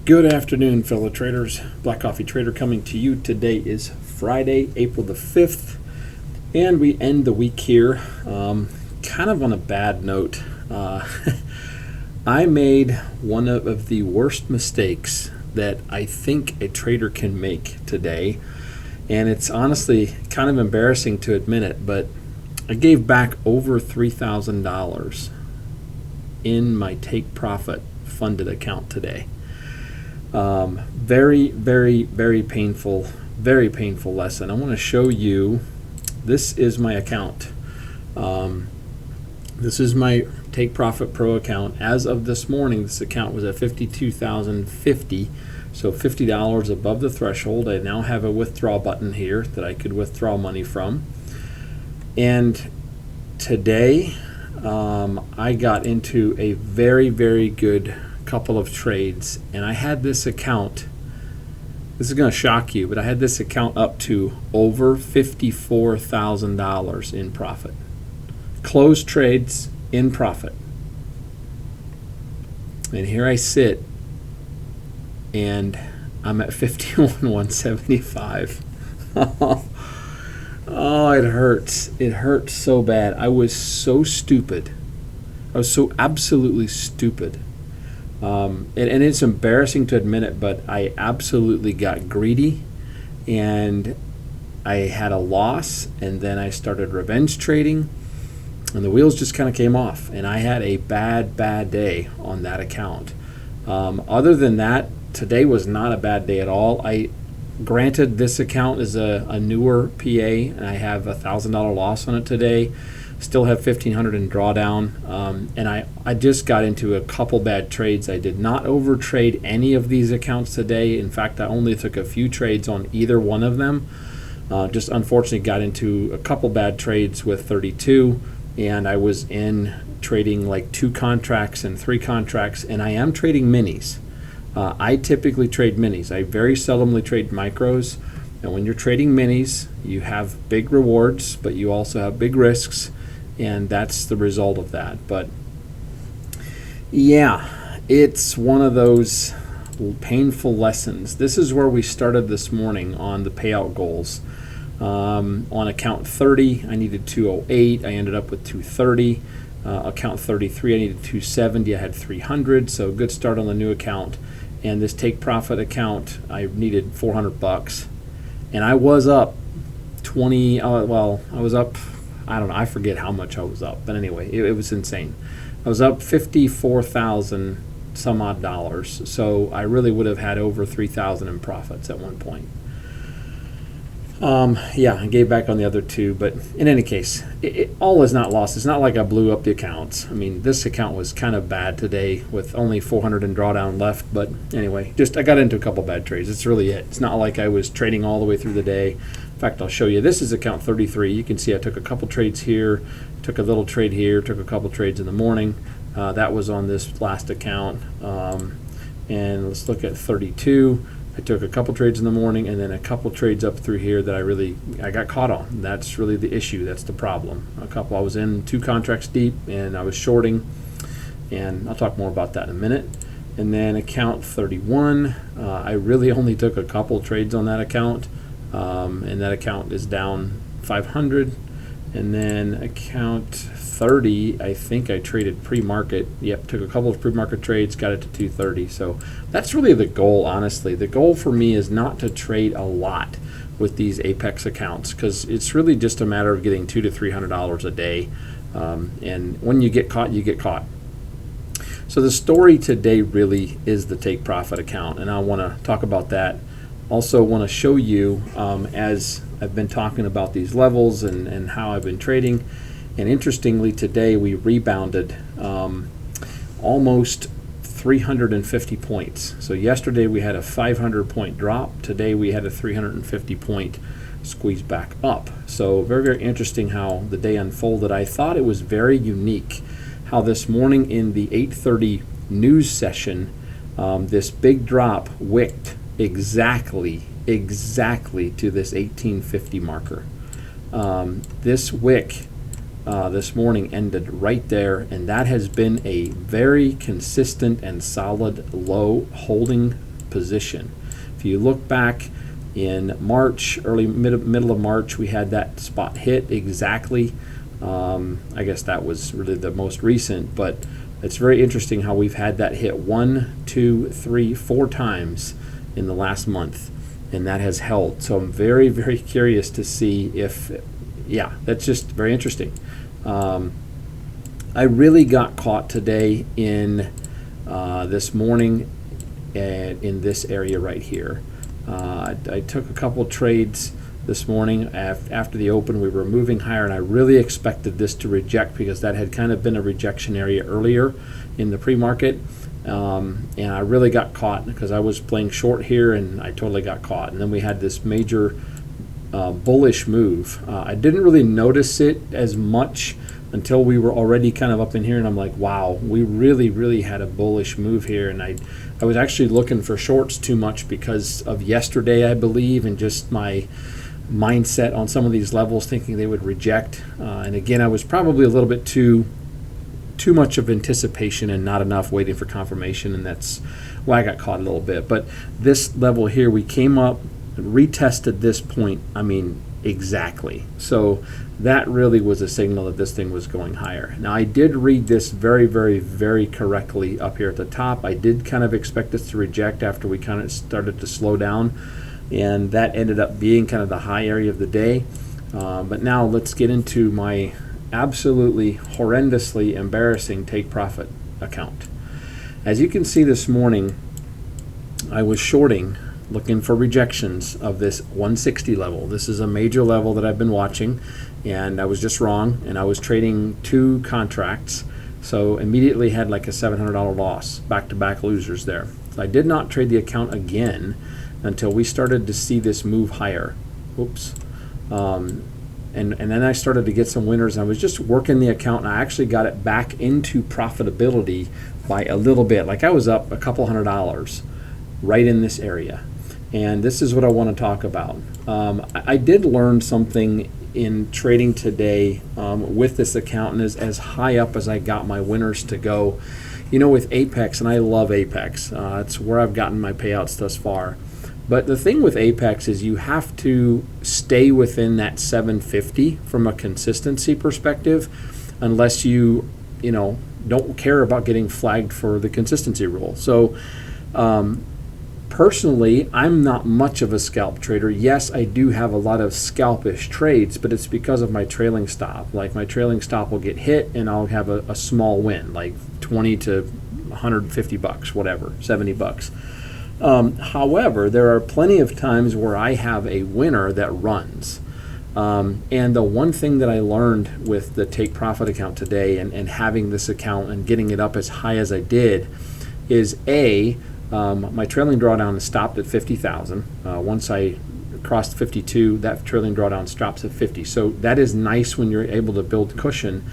Good afternoon, fellow traders. Black Coffee Trader coming to you. Today is Friday, April the 5th, and we end the week here kind of on a bad note. I made one of the worst mistakes that I think a trader can make today, and it's honestly kind of embarrassing to admit it, but I gave back over $3,000 in my take profit funded account today. Very, very, very painful lesson. I want to show you, this is my account. This is my Take Profit Pro account. As of this morning, this account was at $52,050, so $50 above the threshold. I now have a withdraw button here that I could withdraw money from. And today, I got into a very, very good couple of trades, and I had this account, this is going to shock you, but I had this account up to over $54,000 in profit. Closed trades in profit. And here I sit, and I'm at 51,175. Oh, it hurts. It hurts so bad. I was so stupid. I was so absolutely stupid. And it's embarrassing to admit it, but I absolutely got greedy, and I had a loss, and then I started revenge trading, and the wheels just kind of came off, and I had a bad day on that account. Other than that, today was not a bad day at all. Granted, this account is a newer PA, and I have $1,000 loss on it today. Still have $1,500 in drawdown, and I just got into a couple bad trades. I did not overtrade any of these accounts today. In fact, I only took a few trades on either one of them. Just unfortunately got into a couple bad trades with 32, and I was in trading like 2 contracts and 3 contracts, and I am trading minis. I typically trade minis. I very seldomly trade micros, and when you're trading minis, you have big rewards, but you also have big risks. And that's the result of that. But yeah, it's one of those painful lessons. This is where we started this morning on the payout goals. On account 30, I needed 208. I ended up with 230. Account 33, I needed 270. I had 300. So good start on the new account. And this take profit account, I needed $400. And I was up 20. I was up, I don't know, I forget how much I was up, but anyway, it was insane. I was up 54,000 some odd dollars, so I really would have had over 3,000 in profits at one point. Yeah, I gave back on the other 2, but in any case, all is not lost. It's not like I blew up the accounts. I mean, this account was kind of bad today with only 400 in drawdown left, but anyway, I got into a couple bad trades. That's really it. It's not like I was trading all the way through the day. In fact, I'll show you. This is account 33. You can see I took a couple trades here, took a little trade here, took a couple trades in the morning. That was on this last account. And let's look at 32. I took a couple trades in the morning, and then a couple trades up through here that I got caught on. That's really the issue. That's the problem. I was in 2 contracts deep, and I was shorting, and I'll talk more about that in a minute. And then account 31, I really only took a couple trades on that account, and that account is down 500. And then account 30, I think I traded pre-market. Yep, took a couple of pre-market trades, got it to 230. So that's really the goal, honestly. The goal for me is not to trade a lot with these Apex accounts, because it's really just a matter of getting $200 to $300 a day. And when you get caught, you get caught. So the story today really is the take profit account, and I want to talk about that. Also want to show you, as I've been talking about these levels and how I've been trading. And interestingly, today we rebounded almost 350 points. So yesterday we had a 500 point drop. Today we had a 350 point squeeze back up. So very, very interesting how the day unfolded. I thought it was very unique how this morning in the 8:30 news session, this big drop wicked exactly to this 1850 marker. This wick this morning ended right there, and that has been a very consistent and solid low holding position. If you look back in March, middle of March, we had that spot hit exactly. I guess that was really the most recent, but it's very interesting how we've had that hit 1, 2, 3, 4 times in the last month, and that has held. So I'm very, very curious to see if, yeah, that's just very interesting. I really got caught today in this morning and in this area right here. I took a couple trades this morning after the open. We were moving higher, and I really expected this to reject because that had kind of been a rejection area earlier in the pre-market. And I really got caught because I was playing short here, and I totally got caught. And then we had this major bullish move. I didn't really notice it as much until we were already kind of up in here, and I'm like, wow, we really, really had a bullish move here. And I was actually looking for shorts too much because of yesterday, I believe, and just my mindset on some of these levels, thinking they would reject. And again, I was probably a little bit too much of anticipation and not enough waiting for confirmation, and that's why I got caught a little bit. But this level here, we came up, retested this point, I mean, exactly. So that really was a signal that this thing was going higher. Now, I did read this very, very, very correctly up here at the top. I did kind of expect this to reject after we kind of started to slow down, and that ended up being kind of the high area of the day. But now let's get into my absolutely horrendously embarrassing take profit account. As you can see this morning, I was shorting, looking for rejections of this 160 level. This is a major level that I've been watching, and I was just wrong, and I was trading 2 contracts, so immediately had like a $700 loss, back-to-back losers there. So I did not trade the account again until we started to see this move higher. Oops. And then I started to get some winners, and I was just working the account, and I actually got it back into profitability by a little bit. Like I was up a couple $100 right in this area. And this is what I want to talk about. I did learn something in trading today with this account, and as high up as I got my winners to go. You know, with Apex, and I love Apex, it's where I've gotten my payouts thus far. But the thing with Apex is you have to stay within that 750 from a consistency perspective, unless you don't care about getting flagged for the consistency rule. So personally, I'm not much of a scalp trader. Yes, I do have a lot of scalpish trades, but it's because of my trailing stop. Like my trailing stop will get hit, and I'll have a small win, like 20 to 150 bucks, whatever, 70 bucks. However, there are plenty of times where I have a winner that runs. And the one thing that I learned with the take profit account today, and having this account and getting it up as high as I did, is my trailing drawdown stopped at 50,000. Once I crossed 52, that trailing drawdown stops at 50. So that is nice when you're able to build cushion.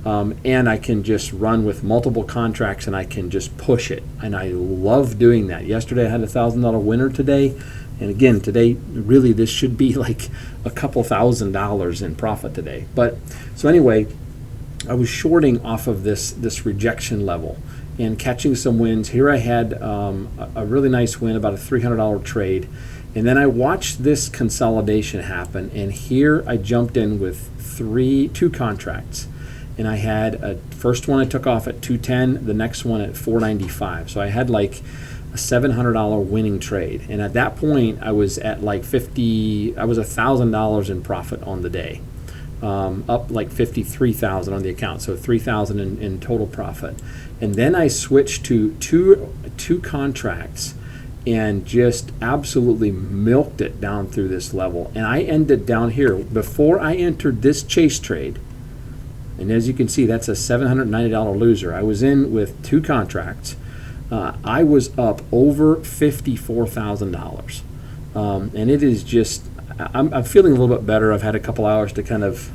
And I can just run with multiple contracts, and I can just push it. And I love doing that. Yesterday I had a $1,000 winner today. And again, today, really, this should be like a couple $1,000s in profit today. But so anyway, I was shorting off of this rejection level and catching some wins. Here I had a really nice win, about a $300 trade. And then I watched this consolidation happen. And here I jumped in with two contracts. And I had a first one I took off at 210, the next one at 495. So I had like a $700 winning trade. And at that point, I was at like I was $1,000 in profit on the day, up like 53,000 on the account. So 3,000 in total profit. And then I switched to two contracts and just absolutely milked it down through this level. And I ended down here before I entered this chase trade. And as you can see, that's a $790 loser. I was in with 2 contracts. I was up over $54,000. And it is just, I'm feeling a little bit better. I've had a couple hours to kind of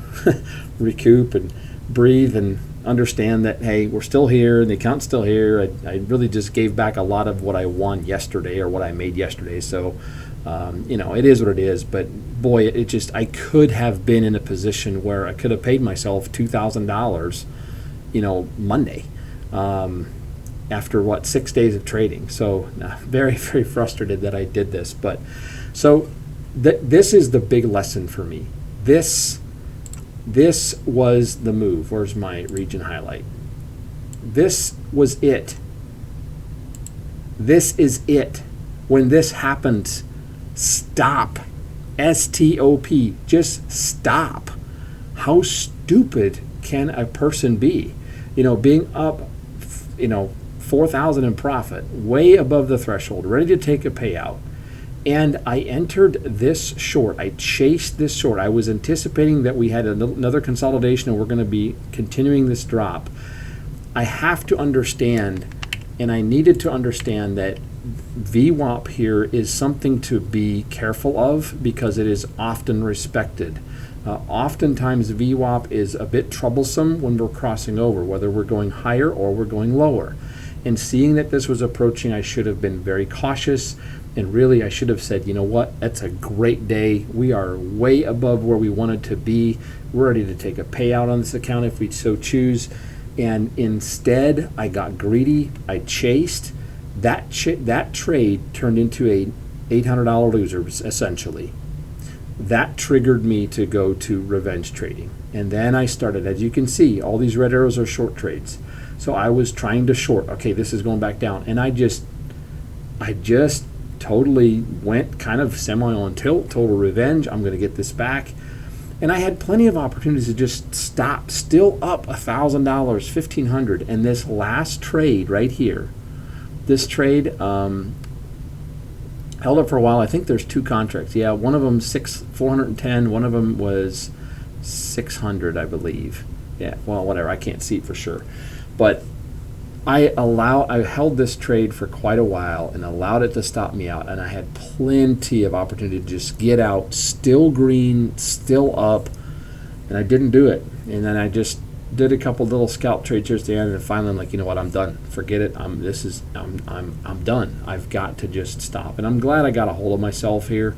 recoup and breathe and understand that, hey, we're still here and the account's still here. I really just gave back a lot of what I won yesterday or what I made yesterday. So, it is what it is. But boy, I could have been in a position where I could have paid myself $2,000, Monday. after what, 6 days of trading. So very, very frustrated that I did this. But so this is the big lesson for me. This was the move. Where's my region highlight? This was it. This is it. When this happens, stop. S-T-O-P. Just stop. How stupid can a person be? Being up, 4,000 in profit, way above the threshold, ready to take a payout. And I entered this short. I chased this short. I was anticipating that we had another consolidation and we're going to be continuing this drop. I have to understand, and I needed to understand, that VWAP here is something to be careful of because it is often respected. Oftentimes VWAP is a bit troublesome when we're crossing over, whether we're going higher or we're going lower. And seeing that this was approaching, I should have been very cautious. And really, I should have said, you know what, that's a great day. We are way above where we wanted to be. We're ready to take a payout on this account if we so choose. And instead, I got greedy. I chased. That trade turned into a $800 loser, essentially. That triggered me to go to revenge trading. And then I started, as you can see, all these red arrows are short trades. So I was trying to short. Okay, this is going back down. And I just totally went kind of semi on tilt, total revenge. I'm going to get this back. And I had plenty of opportunities to just stop, still up $1,000, $1,500. And this last trade right here, this trade held up for a while. I think there's 2 contracts. Yeah, one of them 410, one of them was 600, I believe. Yeah, well, whatever. I can't see it for sure. But I held this trade for quite a while and allowed it to stop me out, and I had plenty of opportunity to just get out, still green, still up, and I didn't do it. And then I just did a couple little scalp trades here at the end, and finally I'm like, you know what, I'm done. Forget it. I'm done. I've got to just stop. And I'm glad I got a hold of myself here,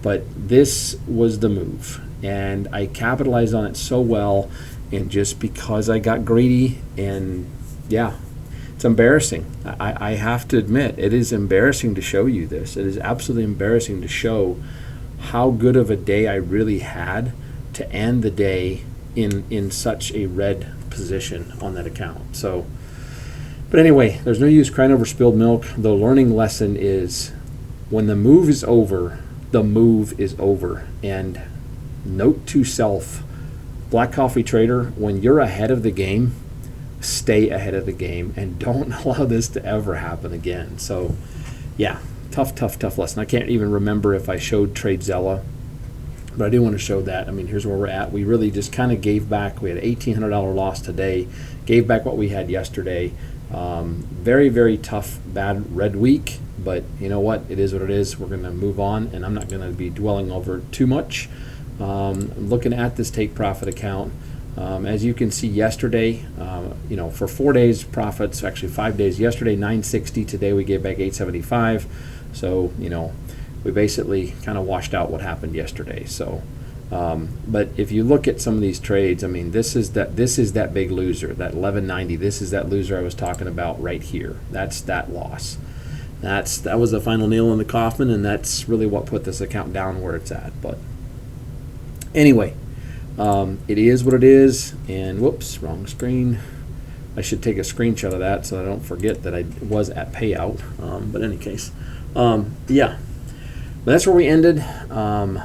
but this was the move, and I capitalized on it so well, and just because I got greedy, and yeah. It's embarrassing. I have to admit, it is embarrassing to show you this. It is absolutely embarrassing to show how good of a day I really had to end the day in such a red position on that account. So, but anyway, there's no use crying over spilled milk. The learning lesson is when the move is over, the move is over. And note to self, Black Coffee Trader, when you're ahead of the game, stay ahead of the game and don't allow this to ever happen again. So yeah, tough lesson. I can't even remember if I showed TradeZella, but I do want to show that. I mean, here's where we're at. We really just kind of gave back. We had an $1,800 loss today, gave back what we had yesterday. Very, very tough, bad red week, but you know what? It is what it is. We're going to move on, and I'm not going to be dwelling over too much. Looking at this take profit account, as you can see yesterday, for 4 days profits, actually 5 days, yesterday 960, today we gave back 875. So, we basically kind of washed out what happened yesterday. So, but if you look at some of these trades, I mean, this is that big loser, that 1190. This is that loser I was talking about right here. That's that loss. That was the final nail in the coffin, and that's really what put this account down where it's at. But anyway, it is what it is, and whoops, wrong screen. I should take a screenshot of that so I don't forget that I was at payout. But in any case, yeah. But that's where we ended on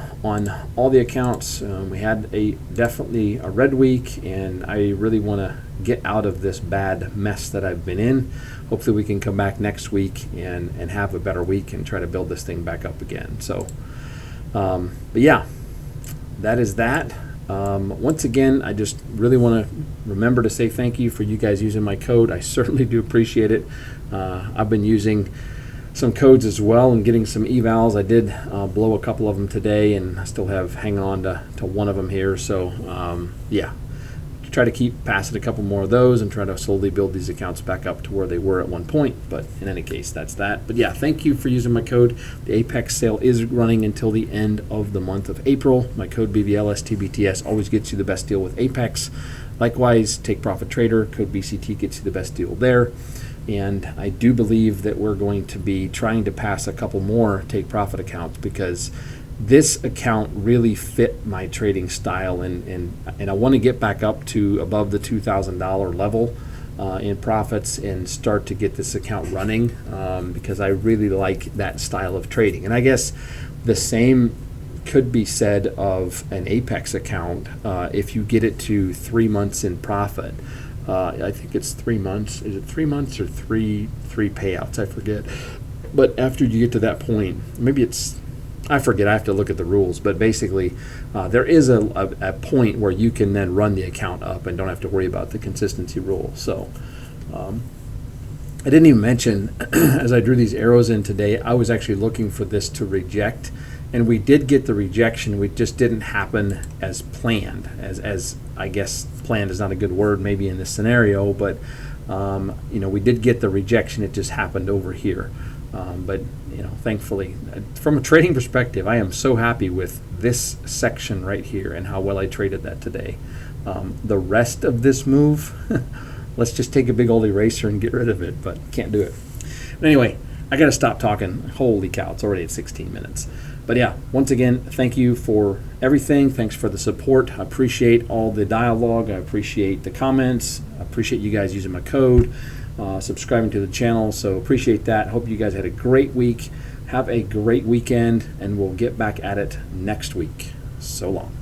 all the accounts. We had definitely a red week, and I really want to get out of this bad mess that I've been in. Hopefully we can come back next week and have a better week and try to build this thing back up again. So, but yeah, that is that. Once again, I just really want to remember to say thank you for you guys using my code. I certainly do appreciate it. I've been using some codes as well and getting some evals. I did blow a couple of them today, and I still have hanging on to one of them here. So yeah, try to keep passing a couple more of those and try to slowly build these accounts back up to where they were at one point. But in any case, that's that. But yeah, thank you for using my code. The Apex sale is running until the end of the month of April. My code BVLSTBTS always gets you the best deal with Apex. Likewise, Take Profit Trader, code BCT gets you the best deal there. And I do believe that we're going to be trying to pass a couple more take profit accounts, because this account really fit my trading style, and I want to get back up to above the $2,000 level in profits and start to get this account running, because I really like that style of trading. And I guess the same could be said of an Apex account if you get it to 3 months in profit. I think it's 3 months. Is it 3 months or three payouts? I forget. But after you get to that point, maybe it's, I forget, I have to look at the rules. But basically, there is a point where you can then run the account up and don't have to worry about the consistency rule. So I didn't even mention, as I drew these arrows in today, I was actually looking for this to reject. And we did get the rejection. We just didn't happen as planned. As I guess planned is not a good word maybe in this scenario, but we did get the rejection. It just happened over here. But thankfully, from a trading perspective, I am so happy with this section right here and how well I traded that today. The rest of this move, let's just take a big old eraser and get rid of it, but can't do it. But anyway, I got to stop talking. Holy cow, it's already at 16 minutes. But yeah, once again, thank you for everything. Thanks for the support. I appreciate all the dialogue. I appreciate the comments. I appreciate you guys using my code, subscribing to the channel. So appreciate that. Hope you guys had a great week. Have a great weekend, and we'll get back at it next week. So long.